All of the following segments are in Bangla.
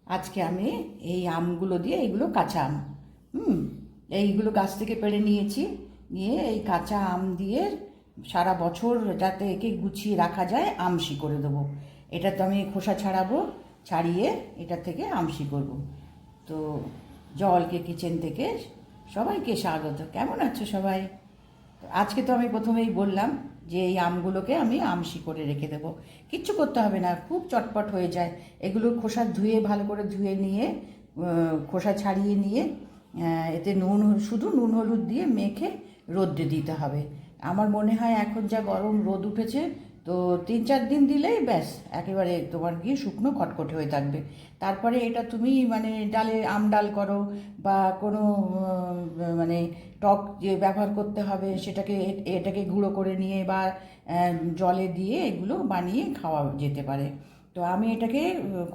আজকে আমি এই আমগুলো দিয়ে, এইগুলো কাঁচা আম, এইগুলো গাছ থেকে পেড়ে নিয়েছি। নিয়ে এই কাঁচা আম দিয়ে সারা বছর যাতে একে গুছিয়ে রাখা যায় আমশি করে দেবো। এটা তো আমি খোসা ছাড়াবো, ছাড়িয়ে এটা থেকে আমশি করব। তো জলকে কিচেন থেকে সবাইকে স্বাগত। কেমন আছো সবাই? তো আজকে তো আমি প্রথমেই বললাম যে এই আমগুলোকে আমি আমশি করে রেখে দেবো। কিচ্ছু করতে হবে না, খুব চটপট হয়ে যায়। এগুলো খোসা ধুয়ে, ভালো করে ধুয়ে নিয়ে, খোসা ছাড়িয়ে নিয়ে, এতে শুধু নুন হলুদ দিয়ে মেখে রোদ্রে দিতে হবে। আমার মনে হয় এখন যা গরম রোদ উঠেছে, তো 3-4 দিন দিলেই ব্যাস একেবারে তোমার গিয়ে শুকনো খটখটে হয়ে থাকবে। তারপরে এটা তুমি মানে ডালে আম ডাল করো, বা কোনো মানে টক যে ব্যবহার করতে হবে সেটাকে, এটাকে গুঁড়ো করে নিয়ে বা জলে দিয়ে এগুলো বানিয়ে খাওয়া যেতে পারে। তো আমি এটাকে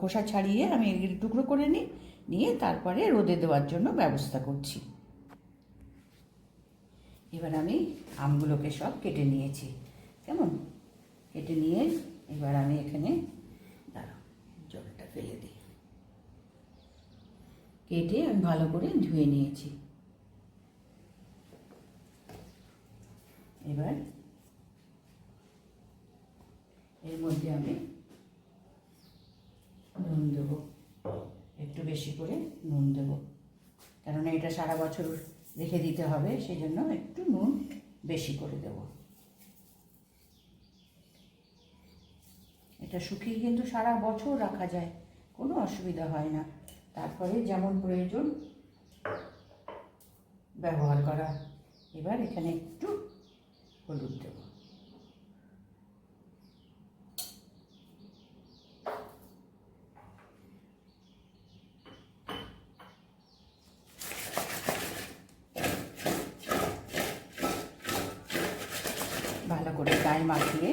খোসা ছাড়িয়ে আমি এগুলো টুকরো করে নিয়ে তারপরে রোদে দেওয়ার জন্য ব্যবস্থা করছি। এবার আমি আমগুলোকে সব কেটে নিয়েছি, কেমন কেটে নিয়ে এবার আমি এখানে দাঁড়াও, জলটা ফেলে দিই। কেটে আমি ভালো করে ধুয়ে নিয়েছি। এবার এর মধ্যে আমি নুন দেবো, একটু বেশি করে নুন দেবো, কেননা এটা সারা বছর রেখে দিতে হবে, সেই জন্য একটু নুন বেশি করে দেব। এটা শুকিয়ে কিন্তু সারা বছর রাখা যায়, কোনো অসুবিধা হয় না। তারপরে যেমন প্রয়োজন ব্যবহার করা। এবার এখানে একটু হলুদ দেব। ভালো করে গায়ে মাখিয়ে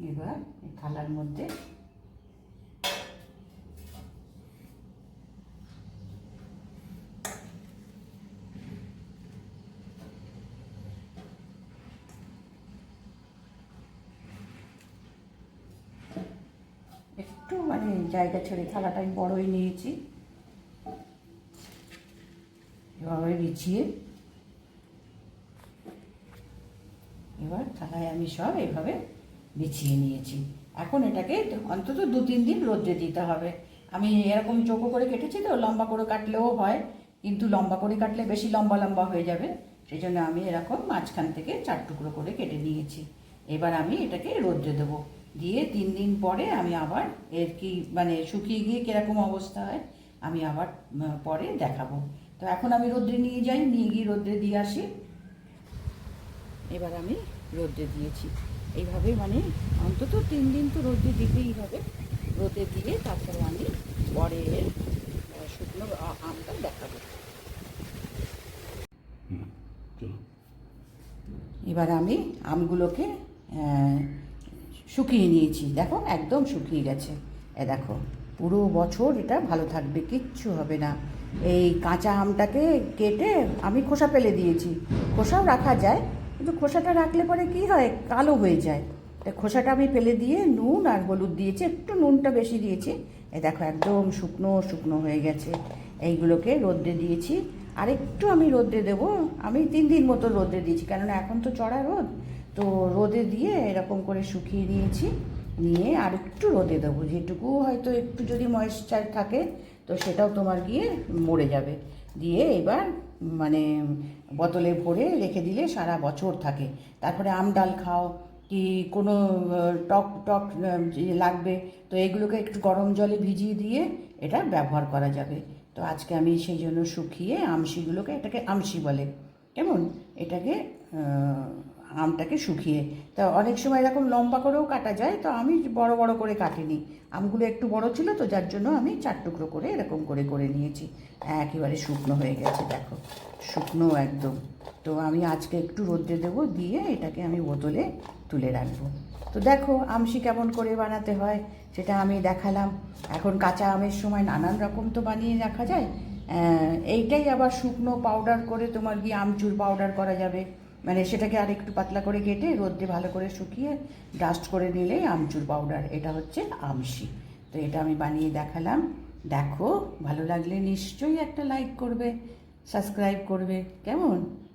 এবার এই থালার মধ্যে একটু মানে জায়গা ছেড়ে, থালাটা আমি বড়ই নিয়েছি, এভাবে বিছিয়ে এবার থালায় আমি সব এভাবে বিছিয়ে নিয়েছি। এখন এটাকে অন্তত 2-3 দিন রোদ্রে দিতে হবে। আমি এরকম চৌকো করে কেটেছি, তো লম্বা করে কাটলেও হয়, কিন্তু লম্বা করে কাটলে বেশি লম্বা লম্বা হয়ে যাবে, সেই জন্য আমি এরকম মাঝখান থেকে 4 টুকরো করে কেটে নিয়েছি। এবার আমি এটাকে রোদ্রে দেবো, দিয়ে 3 দিন পরে আমি আবার এর কি মানে শুকিয়ে গিয়ে কীরকম অবস্থা হয় আমি আবার পরে দেখাবো। তো এখন আমি রোদ্রে নিয়ে গিয়ে রোদ্রে দিয়ে আসি। এবার আমি রোদে দিয়েছি এইভাবে, মানে অন্তত 3 দিন তো রোদে দিতেই হবে। রোদে দিয়ে তারপরে আমি পরে শুকনো আমটা দেখাবো। এবার আমি আমগুলোকে শুকিয়ে নিয়েছি, দেখো একদম শুকিয়ে গেছে। দেখো পুরো বছর এটা ভালো থাকবে, কিচ্ছু হবে না। এই কাঁচা আমটাকে কেটে আমি খোসা ফেলে দিয়েছি, খোসাও রাখা যায়, কিন্তু খোসাটা রাখলে পরে কি হয়, কালো হয়ে যায়। তাই খোসাটা আমি ফেলে দিয়ে নুন আর হলুদ দিয়েছি, একটু নুনটা বেশি দিয়েছি। দেখো একদম শুকনো শুকনো হয়ে গেছে। এইগুলোকে রোদ্রে দিয়েছি, আর একটু আমি রোদ্রে দেবো। আমি 3 দিন মতো রোদ্রে দিয়েছি, কেননা এখন তো চড়া রোদ, তো রোদে দিয়ে এরকম করে শুকিয়ে নিয়েছি। নিয়ে আর একটু রোদে দেবো, যেটুকু হয়তো একটু যদি ময়েশ্চার থাকে তো সেটাও তোমার গিয়ে মরে যাবে। দিয়ে এবার মানে বোতলে ভরে রেখে দিলে সারা বছর থাকে। তারপরে আম ডাল খাও, কি কোনো টক টক লাগবে, তো এগুলোকে একটু গরম জলে ভিজিয়ে দিয়ে এটা ব্যবহার করা যাবে। তো আজকে আমি সেই জন্য শুকিয়ে আমশিগুলোকে, এটাকে আমশি বলে, কেমন এটাকে আমটাকে শুকিয়ে, তা অনেক সময় এরকম লম্বা করেও কাটা যায়, তো আমি বড় বড় করে কাটিনি। আমগুলো একটু বড় ছিল, তো যার জন্য আমি 4 টুকরো করে এরকম করে নিয়েছি। একেবারে শুকনো হয়ে গেছে, দেখো শুকনো একদম। তো আমি আজকে একটু রোদ্রে দেবো, দিয়ে এটাকে আমি বোতলে তুলে রাখবো। তো দেখো আমশি কেমন করে বানাতে হয় সেটা আমি দেখালাম। এখন কাঁচা আমের সময় নানান রকম তো বানিয়ে রাখা যায়। এইটাই আবার শুকনো পাউডার করে তোমার গিয়ে আমচুর পাউডার করা যাবে। মানে সেটাকে আর একটু পাতলা করে কেটে রোদ্রে ভালো করে শুকিয়ে ডাস্ট করে নিলেই আমচুর পাউডার। এটা হচ্ছে আমশি। তো এটা আমি বানিয়ে দেখালাম। দেখো, ভালো লাগলে নিশ্চয়ই একটা লাইক করবে, সাবস্ক্রাইব করবে, কেমন?